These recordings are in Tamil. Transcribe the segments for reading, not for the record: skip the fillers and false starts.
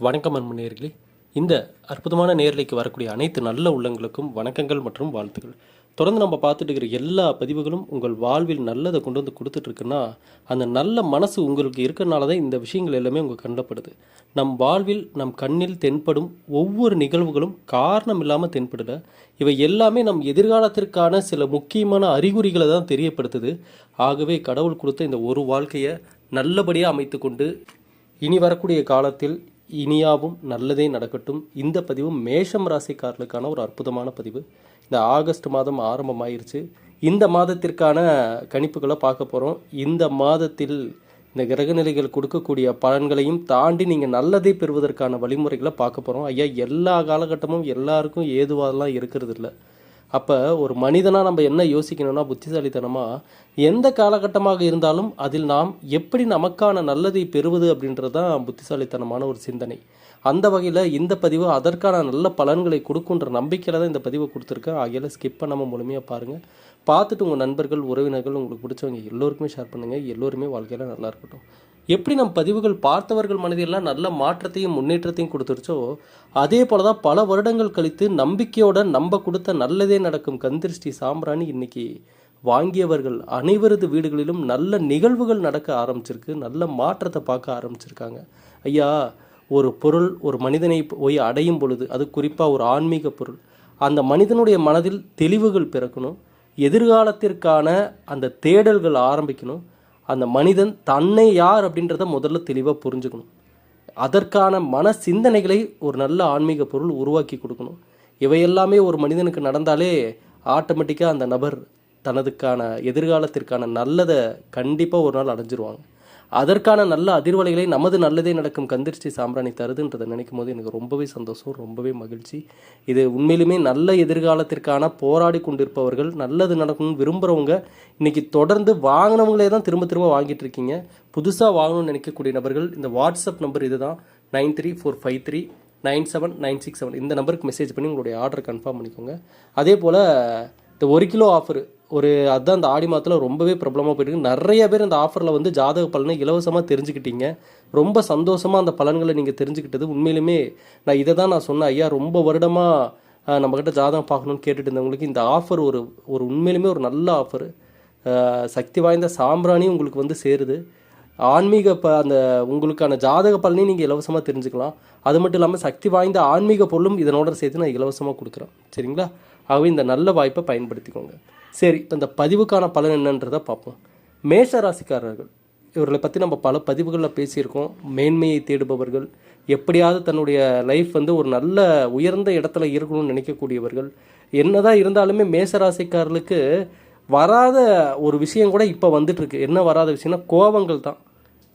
வணக்கம் அன்பு நேயர்களே. இந்த அற்புதமான நேயர்களுக்கு வரக்கூடிய அனைத்து நல்ல உள்ளங்களுக்கும் வணக்கங்கள் மற்றும் வாழ்த்துக்கள். தொடர்ந்து நம்ம பார்த்துட்டு இருக்கிற எல்லா பதிவுகளும் உங்கள் வாழ்வில் நல்லதை கொண்டு வந்து கொடுத்துட்ருக்குன்னா, அந்த நல்ல மனசு உங்களுக்கு இருக்கிறனால தான் இந்த விஷயங்கள் எல்லாமே உங்கள் கண்டப்படுது. நம் வாழ்வில் நம் கண்ணில் தென்படும் ஒவ்வொரு நிகழ்வுகளும் காரணம் இல்லாமல் தென்படல. இவை எல்லாமே நம் எதிர்காலத்திற்கான சில முக்கியமான அறிகுறிகளை தான் தெரியப்படுத்துது. ஆகவே கடவுள் கொடுத்த இந்த ஒரு வாழ்க்கையை நல்லபடியாக அமைத்து கொண்டு இனி வரக்கூடிய காலத்தில் இனியாவும் நல்லதே நடக்கட்டும். இந்த பதிவு மேஷம் ராசிக்காரர்களுக்கான ஒரு அற்புதமான பதிவு. இந்த ஆகஸ்ட் மாதம் ஆரம்பமாயிருச்சு. இந்த மாதத்திற்கான கணிப்புகளை பார்க்க போகிறோம். இந்த மாதத்தில் இந்த கிரகநிலைகள் கொடுக்கக்கூடிய பலன்களையும் தாண்டி நீங்கள் நல்லதை பெறுவதற்கான வழிமுறைகளை பார்க்க போகிறோம். ஐயா, எல்லா காலகட்டமும் எல்லாருக்கும் ஏதுவாகலாம் இருக்கிறது இல்லை. அப்போ ஒரு மனிதனாக நம்ம என்ன யோசிக்கணும்னா, புத்திசாலித்தனமாக எந்த காலகட்டமாக இருந்தாலும் அதில் நாம் எப்படி நமக்கான நல்லதை பெறுவது அப்படின்றது தான் புத்திசாலித்தனமான ஒரு சிந்தனை. அந்த வகையில் இந்த பதிவு அதற்கான நல்ல பலன்களை கொடுக்குன்ற நம்பிக்கையில் தான் இந்த பதிவை கொடுத்துருக்கேன். ஆகையால் ஸ்கிப் பண்ணாமல் முழுமையாக பாருங்கள். பார்த்துட்டு உங்கள் நண்பர்கள், உறவினர்கள், உங்களுக்கு பிடிச்சவங்க எல்லோருக்குமே ஷேர் பண்ணுங்கள். எல்லோருமே வாழ்க்கையில் நல்லா இருக்கட்டும். எப்படி நம் பதிவுகள் பார்த்தவர்கள் மனதிலெல்லாம் நல்ல மாற்றத்தையும் முன்னேற்றத்தையும் கொடுத்துருச்சோ, அதே போல தான் பல வருடங்கள் கழித்து நம்பிக்கையோட நம்ம கொடுத்த நல்லதே நடக்கும் கந்திருஷ்டி சாம்பிராணி இன்னைக்கு வாங்கியவர்கள் அனைவரது வீடுகளிலும் நல்ல நிகழ்வுகள் நடக்க ஆரம்பிச்சிருக்கு. நல்ல மாற்றத்தை பார்க்க ஆரம்பிச்சிருக்காங்க. ஐயா, ஒரு பொருள் ஒரு மனிதனை போய் அடையும் பொழுது, அது குறிப்பாக ஒரு ஆன்மீக பொருள், அந்த மனிதனுடைய மனதில் தெளிவுகள் பிறக்கணும். எதிர்காலத்திற்கான அந்த தேடல்கள் ஆரம்பிக்கணும். அந்த மனிதன் தன்னை யார் அப்படின்றத முதல்ல தெளிவாக புரிஞ்சுக்கணும். அதற்கான மன சிந்தனைகளை ஒரு நல்ல ஆன்மீக பொருள் உருவாக்கி கொடுக்கணும். இவையெல்லாமே ஒரு மனிதனுக்கு நடந்தாலே ஆட்டோமேட்டிக்காக அந்த நபர் தனதுக்கான எதிர்காலத்திற்கான நல்லதை கண்டிப்பாக ஒரு நாள் அடைஞ்சிருவாங்க. அதற்கான நல்ல அதிர்வலைகளை நமது நல்லதே நடக்கும் கந்திருஷ்டி சாம்பிராணி தருதுன்றதை நினைக்கும் போது எனக்கு ரொம்பவே சந்தோஷம், ரொம்பவே மகிழ்ச்சி. இது உண்மையிலுமே நல்ல எதிர்காலத்திற்கான போராடி கொண்டிருப்பவர்கள், நல்லது நடக்கணும்னு விரும்புகிறவங்க, இன்றைக்கி தொடர்ந்து வாங்கினவங்களே தான் திரும்ப திரும்ப வாங்கிட்டு இருக்கீங்க. புதுசாக வாங்கணும்னு நினைக்கக்கூடிய நபர்கள், இந்த வாட்ஸ்அப் நம்பர் இது தான் 9345397967. இந்த நம்பருக்கு மெசேஜ் பண்ணி உங்களுடைய ஆர்டர் கன்ஃபார்ம் பண்ணிக்கோங்க. அதே போல் இந்த 1 கிலோ ஆஃபர் அதுதான் இந்த ஆடி மாதத்தில் ரொம்பவே பிரபலமாக போயிருக்கு. நிறைய பேர் இந்த ஆஃபரில் வந்து ஜாதக பலனை இலவசமாக தெரிஞ்சுக்கிட்டீங்க. ரொம்ப சந்தோஷமாக அந்த பலன்களை நீங்கள் தெரிஞ்சுக்கிட்டது. உண்மையிலுமே நான் இதை தான் நான் சொன்னேன். ஐயா, ரொம்ப வருடமாக நம்மக்கிட்ட ஜாதகம் பார்க்கணுன்னு கேட்டுட்டு இருந்தவங்களுக்கு இந்த ஆஃபர் ஒரு உண்மையிலுமே ஒரு நல்ல ஆஃபர். சக்தி வாய்ந்த சாம்பிராணி உங்களுக்கு வந்து சேருது. ஆன்மீக அந்த உங்களுக்கான ஜாதக பலனையும் நீங்கள் இலவசமாக தெரிஞ்சுக்கலாம். அது மட்டும் இல்லாமல் சக்தி வாய்ந்த ஆன்மீக பொருளும் இதனோட சேர்த்து நான் இலவசமாக கொடுக்குறேன். சரிங்களா? ஆகவே இந்த நல்ல வாய்ப்பை பயன்படுத்திக்கோங்க. சரி, இப்போ இந்த பதிவுக்கான பலன் என்னன்றதை பார்ப்போம். மேஷ ராசிக்காரர்கள், இவர்களை பற்றி நம்ம பல பதிவுகளில் பேசியிருக்கோம். மேன்மையை தேடுபவர்கள், எப்படியாவது தன்னுடைய லைஃப் வந்து ஒரு நல்ல உயர்ந்த இடத்துல இருக்கணும்னு நினைக்கக்கூடியவர்கள். என்னதான் இருந்தாலுமே மேஷ ராசிக்காரர்களுக்கு வராத ஒரு விஷயம் கூட இப்போ வந்துட்டுருக்கு. என்ன வராத விஷயம்னா கோபங்கள் தான்.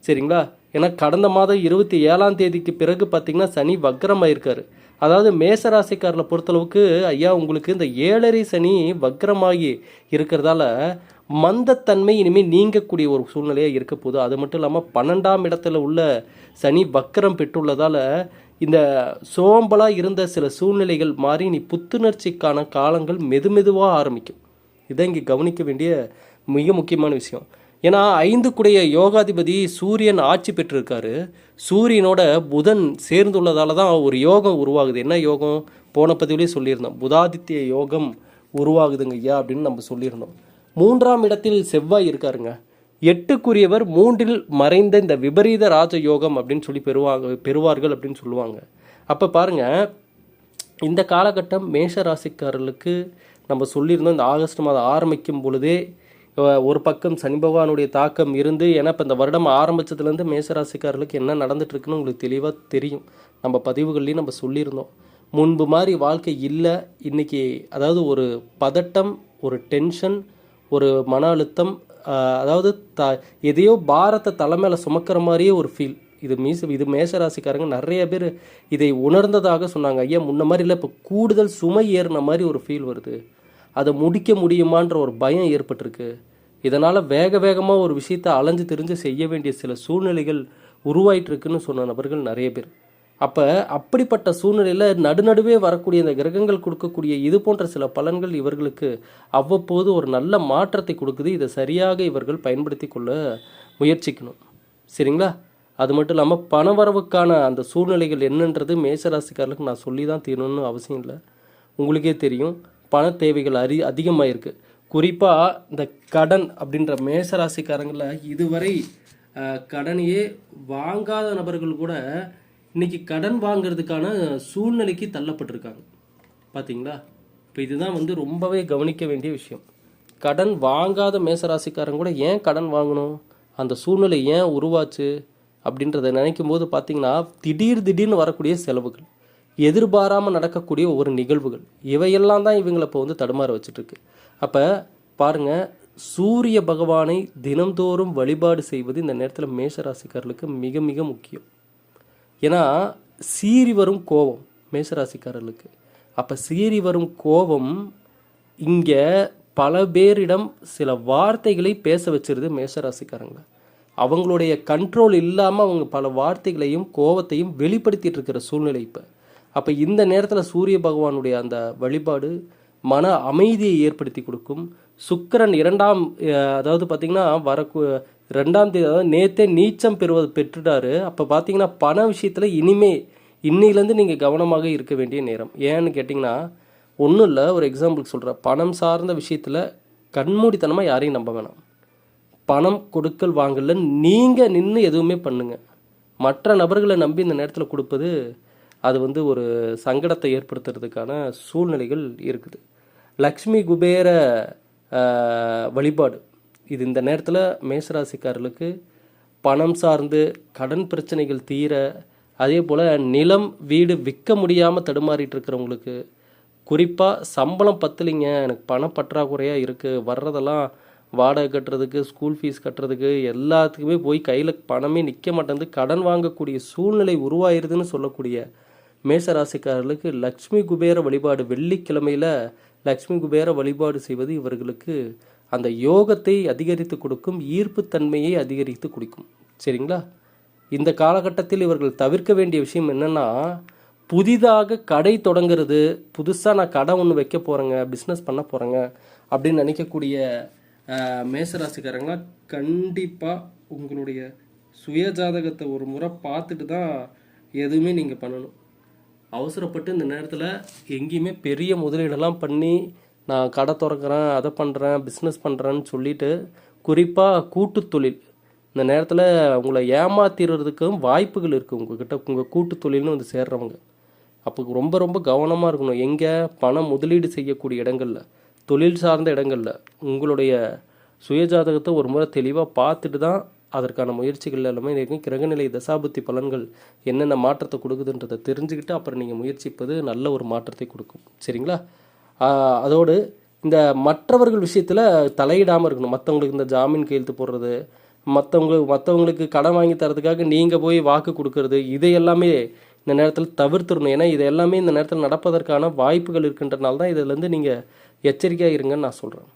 சரிங்களா? ஏன்னா கடந்த மாதம் 27ஆம் தேதிக்கு பிறகு பார்த்திங்கன்னா சனி வக்ரமாயிருக்காரு. அதாவது மேசராசிக்காரரை பொறுத்தளவுக்கு ஐயா, உங்களுக்கு இந்த 7.5 சனி வக்ரமாகி இருக்கிறதால மந்தத்தன்மை இனிமேல் நீங்கக்கூடிய ஒரு சூழ்நிலையாக இருக்க போகுது. அது மட்டும் இல்லாமல் 12ஆம் இடத்துல உள்ள சனி வக்ரம் பெற்றுள்ளதால் இந்த சோம்பலாக இருந்த சில சூழ்நிலைகள் மாறி நீ புத்துணர்ச்சிக்கான காலங்கள் மெதுவாக ஆரம்பிக்கும். இதை இங்கே கவனிக்க வேண்டிய மிக முக்கியமான விஷயம். ஏன்னா 5 யோகாதிபதி சூரியன் ஆட்சி பெற்றிருக்காரு. சூரியனோட புதன் சேர்ந்துள்ளதால தான் ஒரு யோகம் உருவாகுது. என்ன யோகம்? போன பதிவுலேயே சொல்லியிருந்தோம். புதாதித்ய யோகம் உருவாகுதுங்க ஐயா அப்படின்னு நம்ம சொல்லியிருந்தோம். 3ஆம் இடத்தில் செவ்வாய் இருக்காருங்க. 8க்குரியவர் 3இல் மறைந்த இந்த விபரீத ராஜ யோகம் அப்படின்னு சொல்லி பெறுவார்கள் அப்படின்னு சொல்லுவாங்க. அப்போ பாருங்கள், இந்த காலகட்டம் மேஷ ராசிக்காரர்களுக்கு நம்ம சொல்லியிருந்தோம். இந்த ஆகஸ்ட் மாதம் ஆரம்பிக்கும் பொழுதே ஒரு பக்கம் சனி பகவானுடைய தாக்கம் இருந்து, ஏன்னா இப்போ இந்த வருடம் ஆரம்பித்ததுலேருந்து மேசராசிக்காரர்களுக்கு என்ன நடந்துட்டுருக்குன்னு உங்களுக்கு தெளிவாக தெரியும். நம்ம பதிவுகள்லையும் நம்ம சொல்லியிருந்தோம். முன்பு மாதிரி வாழ்க்கை இல்லை இன்றைக்கி. அதாவது ஒரு பதட்டம், ஒரு டென்ஷன், ஒரு மன அழுத்தம், அதாவது எதையோ பாரத்தை தலைமையில் சுமக்கிற மாதிரியே ஒரு ஃபீல். இது மேசராசிக்காரங்க நிறைய பேர் இதை உணர்ந்ததாக சொன்னாங்க. ஐயா, முன்ன மாதிரி இல்லை, இப்போ கூடுதல் சுமை ஏறின மாதிரி ஒரு ஃபீல் வருது. அதை முடிக்க முடியுமான்ற ஒரு பயம் ஏற்பட்டிருக்கு. இதனால் வேகமாக ஒரு விஷயத்தை அலைஞ்சு தெரிஞ்சு செய்ய வேண்டிய சில சூழ்நிலைகள் உருவாயிட்டிருக்குன்னு சொன்ன நபர்கள் நிறைய பேர். அப்போ அப்படிப்பட்ட சூழ்நிலையில் நடுநடுவே வரக்கூடிய இந்த கிரகங்கள் கொடுக்கக்கூடிய இது போன்ற சில பலன்கள் இவர்களுக்கு அவ்வப்போது ஒரு நல்ல மாற்றத்தை கொடுக்குது. இதை சரியாக இவர்கள் பயன்படுத்தி கொள்ள முயற்சிக்கணும். சரிங்களா? அது மட்டும் இல்லாமல் பணவரவுக்கான அந்த சூழ்நிலைகள் என்னன்றது மேஷராசிக்காரர்களுக்கு நான் சொல்லி தான் தீரணும்னு அவசியம் இல்லை. உங்களுக்கே தெரியும், பண தேவைகள் அதிகமாக இருக்குது. குறிப்பாக இந்த கடன் அப்படின்ற மேஷராசிக்காரங்களில் இதுவரை கடனையே வாங்காத நபர்கள் கூட இன்னைக்கு கடன் வாங்கிறதுக்கான சூழ்நிலைக்கு தள்ளப்பட்டிருக்காங்க. பார்த்தீங்களா? இப்போ இதுதான் வந்து ரொம்பவே கவனிக்க வேண்டிய விஷயம். கடன் வாங்காத மேசராசிக்காரங்க கூட ஏன் கடன் வாங்கணும், அந்த சூழ்நிலை ஏன் உருவாச்சு அப்படின்றத நினைக்கும் போது பார்த்தீங்கன்னா திடீர்னு வரக்கூடிய செலவுகள், எதிர்பாராமல் நடக்கக்கூடிய ஒவ்வொரு நிகழ்வுகள், இவையெல்லாம் தான் இவங்களை இப்போ வந்து தடுமாற வச்சுட்ருக்கு. அப்போ பாருங்கள், சூரிய பகவானை தினந்தோறும் வழிபாடு செய்வது இந்த நேரத்தில் மேஷராசிக்காரர்களுக்கு மிக மிக முக்கியம். ஏன்னா சீறி வரும் கோபம் மேஷராசிக்காரர்களுக்கு. அப்போ சீறி வரும் கோபம் இங்கே பல பேரிடம் சில வார்த்தைகளை பேச வச்சிருது மேஷராசிக்காரங்க. அவங்களுடைய கண்ட்ரோல் இல்லாமல் அவங்க பல வார்த்தைகளையும் கோபத்தையும் வெளிப்படுத்திட்டு இருக்கிற சூழ்நிலை இப்போ. அப்போ இந்த நேரத்தில் சூரிய பகவானுடைய அந்த வழிபாடு மன அமைதியை ஏற்படுத்தி கொடுக்கும். சுக்கிரன் அதாவது பார்த்திங்கன்னா 2ஆம் தேதி, அதாவது நேற்றே நீச்சம் பெற்றுட்டாரு. அப்போ பார்த்தீங்கன்னா பண விஷயத்தில் இன்னிலேருந்து நீங்கள் கவனமாக இருக்க வேண்டிய நேரம். ஏன்னு கேட்டிங்கன்னா ஒன்றும் இல்லை, ஒரு எக்ஸாம்பிளுக்கு சொல்கிறேன். பணம் சார்ந்த விஷயத்தில் கண்மூடித்தனமாக யாரையும் நம்ப வேணாம். பணம் கொடுக்கல் வாங்கல நீங்கள் நின்று எதுவுமே பண்ணுங்கள். மற்ற நபர்களை நம்பி இந்த நேரத்தில் கொடுப்பது அது வந்து ஒரு சங்கடத்தை ஏற்படுத்துறதுக்கான சூழ்நிலைகள் இருக்குது. லக்ஷ்மி குபேர வழிபாடு இது இந்த நேரத்தில் மேஷராசிக்காரர்களுக்கு பணம் சார்ந்து கடன் பிரச்சனைகள் தீர, அதே போல் நிலம் வீடு விற்க முடியாமல் தடுமாறிட்டு இருக்கிறவங்களுக்கு, குறிப்பாக சம்பளம் பத்தலைங்க, எனக்கு பணம் பற்றாக்குறையாக இருக்குது, வர்றதெல்லாம் வாடகை கட்டுறதுக்கு, ஸ்கூல் ஃபீஸ் கட்டுறதுக்கு, எல்லாத்துக்குமே போய் கையில் பணமே நிற்க மாட்டேங்குது, கடன் வாங்கக்கூடிய சூழ்நிலை உருவாயிருதுன்னு சொல்லக்கூடிய மேஷராசிக்காரர்களுக்கு லக்ஷ்மி குபேர வழிபாடு, வெள்ளிக்கிழமையில் லக்ஷ்மி குபேர வழிபாடு செய்வது இவர்களுக்கு அந்த யோகத்தை அதிகரித்து கொடுக்கும், ஈர்ப்புத்தன்மையை அதிகரித்து கொடுக்கும். சரிங்களா? இந்த காலகட்டத்தில் இவர்கள் தவிர்க்க வேண்டிய விஷயம் என்னென்னா, புதிதாக கடை தொடங்குறது, புதுசாக நான் கடை ஒன்று வைக்க போகிறேங்க, பிஸ்னஸ் பண்ண போகிறேங்க அப்படின்னு நினைக்கக்கூடிய மேஷராசிக்காரங்களாம் கண்டிப்பாக உங்களுடைய சுயஜாதகத்தை ஒரு முறை பார்த்துட்டு தான் எதுவுமே நீங்கள் பண்ணணும். அவசரப்பட்டு இந்த நேரத்தில் எங்கேயுமே பெரிய முதலீடெல்லாம் பண்ணி நான் கடை திறக்கிறேன், அதை பண்ணுறேன், பிஸ்னஸ் பண்ணுறேன்னு சொல்லிட்டு, குறிப்பாக கூட்டு தொழில் இந்த நேரத்தில் உங்களை ஏமாத்திடுறதுக்கும் வாய்ப்புகள் இருக்குது உங்ககிட்ட, உங்கள் கூட்டு தொழில்னு வந்து சேர்றவங்க. அப்போ ரொம்ப ரொம்ப கவனமாக இருக்கணும். எங்கே பணம் முதலீடு செய்யக்கூடிய இடங்களில், தொழில் சார்ந்த இடங்களில் உங்களுடைய சுயஜாதகத்தை ஒரு முறை தெளிவாக பார்த்துட்டு தான் அதற்கான முயற்சிகள் எல்லாமே இருக்கும். கிரகநிலை தசாபுத்தி பலன்கள் என்னென்ன மாற்றத்தை கொடுக்குதுன்றதை தெரிஞ்சுக்கிட்டு அப்புறம் நீங்கள் முயற்சிப்பது நல்ல ஒரு மாற்றத்தை கொடுக்கும். சரிங்களா? அதோடு இந்த மற்றவர்கள் விஷயத்தில் தலையிடாமல் இருக்கணும். மற்றவங்களுக்கு இந்த ஜாமீன் கையெழுத்து போடுறது, மற்றவங்களுக்கு கடன் வாங்கி தரதுக்காக நீங்கள் போய் வாக்கு கொடுக்கறது, இதையெல்லாமே இந்த நேரத்தில் தவிர்த்துடணும். ஏன்னா இது எல்லாமே இந்த நேரத்தில் நடப்பதற்கான வாய்ப்புகள் இருக்கின்றனால தான் இதிலேருந்து நீங்கள் எச்சரிக்கையாக இருங்கன்னு நான் சொல்கிறேன்.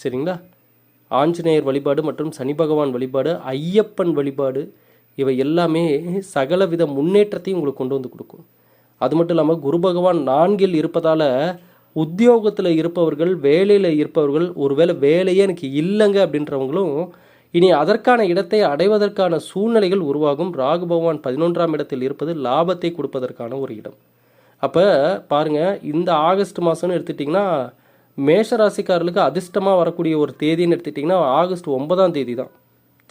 சரிங்களா? ஆஞ்சநேயர் வழிபாடு மற்றும் சனி பகவான் வழிபாடு, ஐயப்பன் வழிபாடு, இவை எல்லாமே சகலவித முன்னேற்றத்தையும் உங்களுக்கு கொண்டு வந்து கொடுக்கும். அது மட்டும் இல்லாமல் குரு பகவான் 4இல் இருப்பதால் உத்தியோகத்தில் இருப்பவர்கள், வேலையில் இருப்பவர்கள், ஒருவேளை வேலையே எனக்கு இல்லைங்க அப்படின்றவங்களும் இனி அதற்கான இடத்தை அடைவதற்கான சூழ்நிலைகள் உருவாகும். ராகு பகவான் 11ஆம் இடத்தில் இருப்பது லாபத்தை கொடுப்பதற்கான ஒரு இடம். அப்போ பாருங்கள், இந்த ஆகஸ்ட் மாதம்னு எடுத்துட்டிங்கன்னா மேஷராசிக்காரர்களுக்கு அதிர்ஷ்டமாக வரக்கூடிய ஒரு தேதின்னு எடுத்துட்டிங்கன்னா ஆகஸ்ட் 9ஆம் தேதி தான்.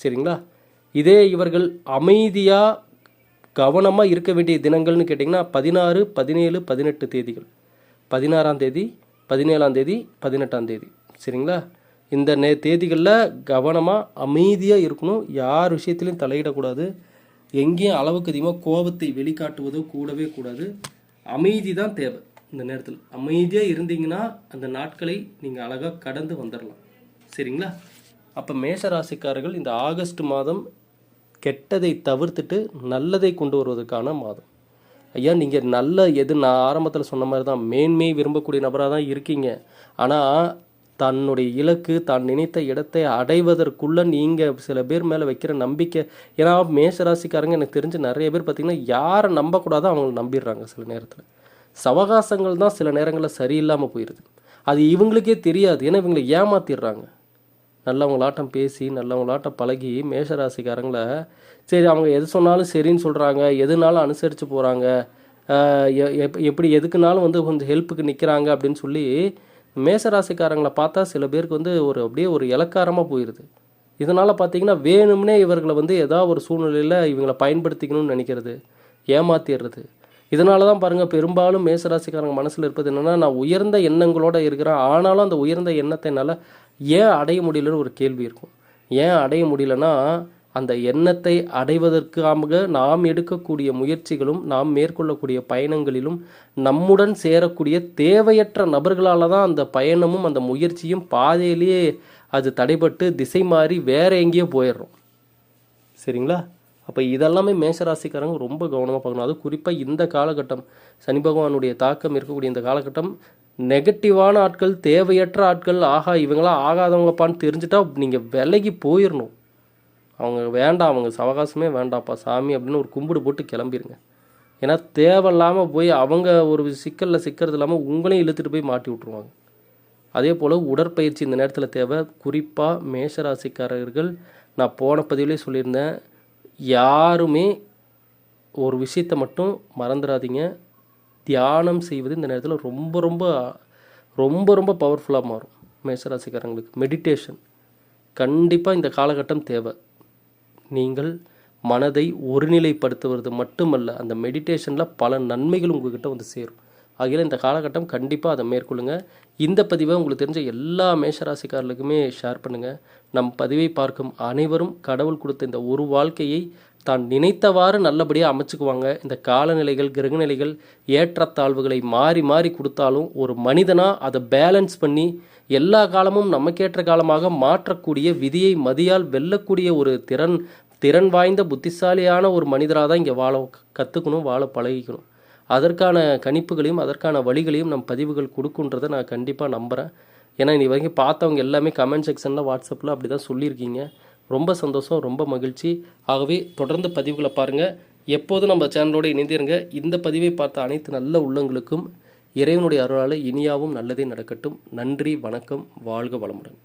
சரிங்களா? இதே இவர்கள் அமைதியாக கவனமாக இருக்க வேண்டிய தினங்கள்னு கேட்டிங்கன்னா 16, 17, 18 தேதிகள். 16ஆம் தேதி, 17ஆம் தேதி, 18ஆம் தேதி. சரிங்களா? இந்த தேதிகளில் கவனமாக அமைதியாக இருக்கணும். யார் விஷயத்துலையும் தலையிடக்கூடாது. எங்கேயும் அளவுக்கு அதிகமாக கோபத்தை வெளிக்காட்டுவதோ கூடவே கூடாது. அமைதி தான் தேவை. இந்த நேரத்தில் அமைதியாக இருந்தீங்கன்னா அந்த நாட்களை நீங்கள் அழகாக கடந்து வந்துடலாம். சரிங்களா? அப்போ மேஷராசிக்காரர்கள் இந்த ஆகஸ்ட் மாதம் கெட்டதை தவிர்த்துட்டு நல்லதை கொண்டு வருவதற்கான மாதம். ஐயா, நீங்கள் நான் ஆரம்பத்தில் சொன்ன மாதிரி தான் மேன்மையை விரும்பக்கூடிய நபராக தான் இருக்கீங்க. ஆனால் தன்னுடைய இலக்கு, தான் நினைத்த இடத்தை அடைவதற்குள்ளே நீங்கள் சில பேர் மேலே வைக்கிற நம்பிக்கை, ஏன்னா மேஷராசிக்காரங்க எனக்கு தெரிஞ்சு நிறைய பேர் பார்த்திங்கன்னா யாரை நம்பக்கூடாதோ அவங்களை நம்பிடுறாங்க. சில நேரத்தில் சவகாசங்கள் தான் சில நேரங்களில் சரியில்லாமல் போயிடுது. அது இவங்களுக்கே தெரியாது. ஏன்னா இவங்களை ஏமாத்திடுறாங்க. நல்லவங்களாட்டம் பேசி நல்லவங்களாட்டம் பழகி மேஷராசிக்காரங்கள சரி அவங்க எது சொன்னாலும் சரின்னு சொல்கிறாங்க, எதுனாலும் அனுசரித்து போகிறாங்க, எப்படி எதுக்குனாலும் வந்து கொஞ்சம் ஹெல்ப்புக்கு நிற்கிறாங்க அப்படின்னு சொல்லி மேஷராசிக்காரங்களை பார்த்தா சில பேருக்கு வந்து அப்படியே ஒரு இலக்காரமாக போயிடுது. இதனால் பார்த்தீங்கன்னா வேணும்னே இவர்களை வந்து ஏதாவது ஒரு சூழ்நிலையில் இவங்களை பயன்படுத்திக்கணும்னு நினைக்கிறது, ஏமாத்திடுறது. இதனால தான் பாருங்கள் பெரும்பாலும் மேஷராசிக்காரங்க மனசில் இருப்பது என்னென்னா, நான் உயர்ந்த எண்ணங்களோடு இருக்கிறேன், ஆனாலும் அந்த உயர்ந்த எண்ணத்தை என்னால் ஏன் அடைய முடியலன்னு ஒரு கேள்வி இருக்கும். ஏன் அடைய முடியலன்னா, அந்த எண்ணத்தை அடைவதற்காக நாம் எடுக்கக்கூடிய முயற்சிகளும் நாம் மேற்கொள்ளக்கூடிய பயணங்களிலும் நம்முடன் சேரக்கூடிய தேவையற்ற நபர்களால் தான் அந்த பயணமும் அந்த முயற்சியும் பாதையிலேயே அது தடைபட்டு திசை மாறி வேற எங்கேயோ போயிடுறோம். சரிங்களா? அப்போ இதெல்லாமே மேஷராசிக்காரங்க ரொம்ப கவனமாக பார்க்கணும். அது குறிப்பாக இந்த காலகட்டம் சனி பகவானுடைய தாக்கம் இருக்கக்கூடிய இந்த காலகட்டம் நெகட்டிவான ஆட்கள், தேவையற்ற ஆட்கள், ஆகா இவங்களாம் ஆகாதவங்கப்பான்னு தெரிஞ்சுட்டா நீங்கள் விலகி போயிடணும். அவங்க வேண்டாம், அவங்க சவகாசமே வேண்டாம்ப்பா சாமி அப்படின்னு ஒரு கும்பிடு போட்டு கிளம்பிடுங்க. ஏன்னா தேவையில்லாமல் போய் அவங்க ஒரு சிக்கலில் சிக்கிறது இல்லாமல் உங்களையும் இழுத்துட்டு போய் மாட்டி விட்ருவாங்க. அதே போல் உடற்பயிற்சி இந்த நேரத்தில் தேவை. குறிப்பாக மேஷராசிக்காரர்கள், நான் போன பதிவிலே சொல்லியிருந்தேன், யாருமே ஒரு விஷயத்தை மட்டும் மறந்துடாதீங்க, தியானம் செய்வது இந்த நேரத்தில் ரொம்ப ரொம்ப ரொம்ப ரொம்ப பவர்ஃபுல்லாக மாறும். மேஷராசிக்காரங்களுக்கு மெடிடேஷன் கண்டிப்பாக இந்த காலகட்டம் தேவை. நீங்கள் மனதை ஒருநிலைப்படுத்துவது மட்டுமல்ல, அந்த மெடிடேஷனில் பல நன்மைகள் உங்கள்கிட்ட வந்து சேரும். ஆகையில் இந்த காலகட்டம் கண்டிப்பாக அதை மேற்கொள்ளுங்க. இந்த பதிவை உங்களுக்கு தெரிஞ்ச எல்லா மேஷராசிக்காரர்களுக்குமே ஷேர் பண்ணுங்கள். நம் பதிவை பார்க்கும் அனைவரும் கடவுள் கொடுத்த இந்த ஒரு வாழ்க்கையை தான் நினைத்தவாறு நல்லபடியாக அமைச்சுக்குவாங்க. இந்த காலநிலைகள், கிரகநிலைகள், ஏற்றத்தாழ்வுகளை மாறி மாறி கொடுத்தாலும் ஒரு மனிதனாக அதை பேலன்ஸ் பண்ணி எல்லா காலமும் நமக்கேற்ற காலமாக மாற்றக்கூடிய, விதியை மதியால் வெல்லக்கூடிய ஒரு திறன் வாய்ந்த புத்திசாலியான ஒரு மனிதராக தான் இங்கே வாழ கற்றுக்கணும், வாழ பழகிக்கணும். அதற்கான கணிப்புகளையும் அதற்கான வழிகளையும் நம் பதிவுகள் கொடுக்குன்றதை நான் கண்டிப்பாக நம்புகிறேன். ஏன்னா இனி வரைக்கும் பார்த்தவங்க எல்லாமே கமெண்ட் செக்ஷனில், வாட்ஸ்அப்பில் அப்படி தான் சொல்லியிருக்கீங்க. ரொம்ப சந்தோஷம், ரொம்ப மகிழ்ச்சி. ஆகவே தொடர்ந்து பதிவுகளை பாருங்கள், எப்போதும் நம்ம சேனலோடு இணைந்திருங்க. இந்த பதிவை பார்த்த அனைத்து நல்ல உள்ளங்களுக்கும் இறைவனுடைய அருளால் இனியாவும் நல்லதே நடக்கட்டும். நன்றி, வணக்கம், வாழ்க வளமுடன்.